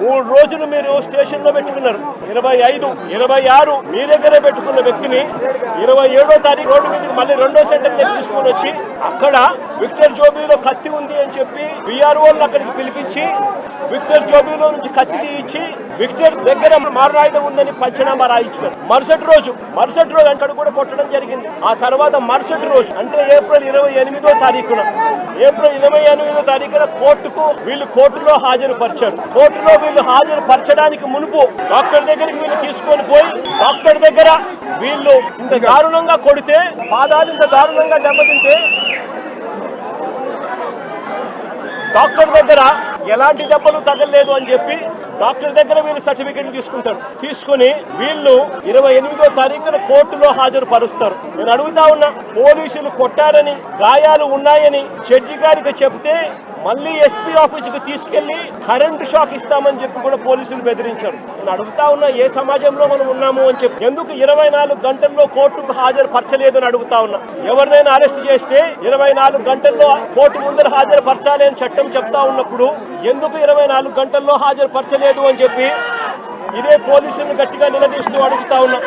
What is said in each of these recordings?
3 రోజులు మీరు స్టేషన్ లో పెట్టుకున్నారు. 25, 26 మీ దగ్గరే పెట్టుకున్న వ్యక్తిని 27వ తారీఖు రోడ్డు మీదకి మళ్ళీ 2వ సెంటర్ తీసుకొని వచ్చి అక్కడ విక్టర్ జోబీలో కత్తి ఉంది అని చెప్పి విఆర్ఓలను అక్కడికి పిలిపించి విక్టర్ జోబీలో నుంచి కత్తి తీయించి విక్టర్ దగ్గర మారణాయుధం ఉందని పంచనామా రాయించారు. మరుసటి రోజు అక్కడ కూడా కొట్టడం జరిగింది. ఆ తర్వాత మరుసటి రోజు అంటే ఏప్రిల్ 28వ తారీఖున కోర్టులో హాజరుపరిచారు. కోర్టులో వీళ్ళు హాజరుపరచడానికి మునుపు డాక్టర్ దగ్గరికి వీళ్ళు తీసుకొని పోయి డాక్టర్ దగ్గర వీళ్ళు ఇంత దారుణంగా కొడితే పాదాలు ఇంత దారుణంగా దెబ్బతింటే డాక్టర్ దగ్గర ఎలాంటి దెబ్బలు తగలలేదు అని చెప్పి డాక్టర్ దగ్గర వీళ్ళు సర్టిఫికెట్లు తీసుకుంటారు. తీసుకుని వీళ్ళు 28వ తారీఖున కోర్టులో హాజరుపరుస్తారు. నేను అడుగుతా ఉన్నా, పోలీసులు కొట్టారని గాయాలు ఉన్నాయని జడ్జి గారికి చెప్తే మళ్ళీ ఎస్పీ ఆఫీసుకు తీసుకెళ్లి కరెంటు షాక్ ఇస్తామని చెప్పి కూడా పోలీసులు బెదిరించారు. నేను అడుగుతా ఉన్నా, ఏ సమాజంలో మనం ఉన్నాము అని చెప్పి ఎందుకు 24 గంటల్లో కోర్టుకు హాజరుపరచలేదు అని అడుగుతా ఉన్నా. ఎవరినైనా అరెస్ట్ చేస్తే 24 గంటల్లో కోర్టు ముందర హాజరుపరచాలి అని చట్టం చెప్తా ఉన్నప్పుడు ఎందుకు 24 గంటల్లో హాజరుపరచలేదు అని చెప్పి ఇదే పోలీసులను గట్టిగా నిలదీస్తూ అడుగుతా ఉన్నా.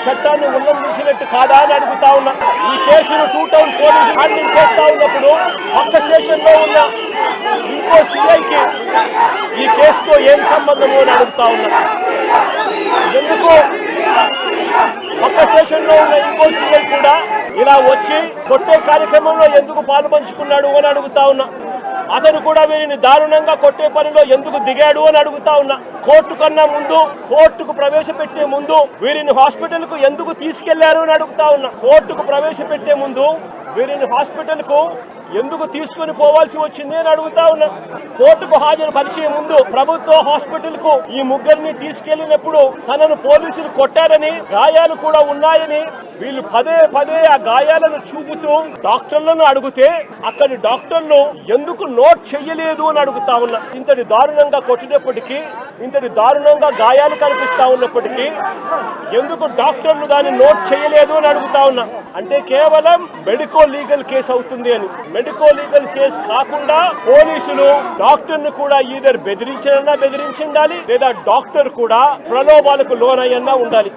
చట్టాన్ని ఉల్లంఘించినట్టు కాదా అని అడుగుతా ఉన్నా. ఈ కేసును 2 టౌన్ పోలీసు హ్యాండిల్ చేస్తా ఉన్నప్పుడు పక్క స్టేషన్ లో ఉన్న ఇంకో సిఐకి ఈ కేసుతో ఏం సంబంధము అని అడుగుతా ఉన్నా. ఎందుకు పక్క స్టేషన్ లో ఉన్న ఇంకో సిఐ కూడా ఇలా వచ్చి కొట్టే కార్యక్రమంలో ఎందుకు పాలు పంచుకున్నాడు అని అడుగుతా ఉన్నా. అతను కూడా వీరిని దారుణంగా కొట్టే పనిలో ఎందుకు దిగాడు అని అడుగుతా ఉన్నా. కోర్టు కన్నా ముందు, కోర్టుకు ప్రవేశపెట్టే ముందు వీరిని హాస్పిటల్ కు ఎందుకు తీసుకెళ్లారు అని అడుగుతా ఉన్నా. కోర్టుకు ప్రవేశపెట్టే ముందు వీరిని హాస్పిటల్ కు ఎందుకు తీసుకుని పోవాల్సి వచ్చింది అని అడుగుతా ఉన్నా. కోర్టుకు హాజరు పరిచే ముందు ప్రభుత్వ హాస్పిటల్ కు ఈ ముగ్గురిని తీసుకెళ్లినప్పుడు తనను పోలీసులు కొట్టారని, గాయాలు కూడా ఉన్నాయని వీళ్ళు పదే ఆ గాయాలను చూపుతూ డాక్టర్లను అడిగితే అక్కడి డాక్టర్లు ఎందుకు నోట్ చెయ్యలేదు అని అడుగుతా ఉన్నా. ఇంతటి దారుణంగా కొట్టినప్పటికీ, ఇంతటి దారుణంగా గాయాలు కనిపిస్తా ఉన్నప్పటికీ ఎందుకు డాక్టర్లు దాన్ని నోట్ చేయలేదు అని అడుగుతా ఉన్నా. అంటే కేవలం మెడికో లీగల్ కేసు అవుతుంది అని. మెడికో లీగల్ కేసు కాకుండా పోలీసులు డాక్టర్ ను కూడా ఈధర్ బెదిరించాలన్నా బెదిరించాలి, లేదా డాక్టర్ కూడా ప్రలోభాలకు లోనయ్యన్నా ఉండాలి.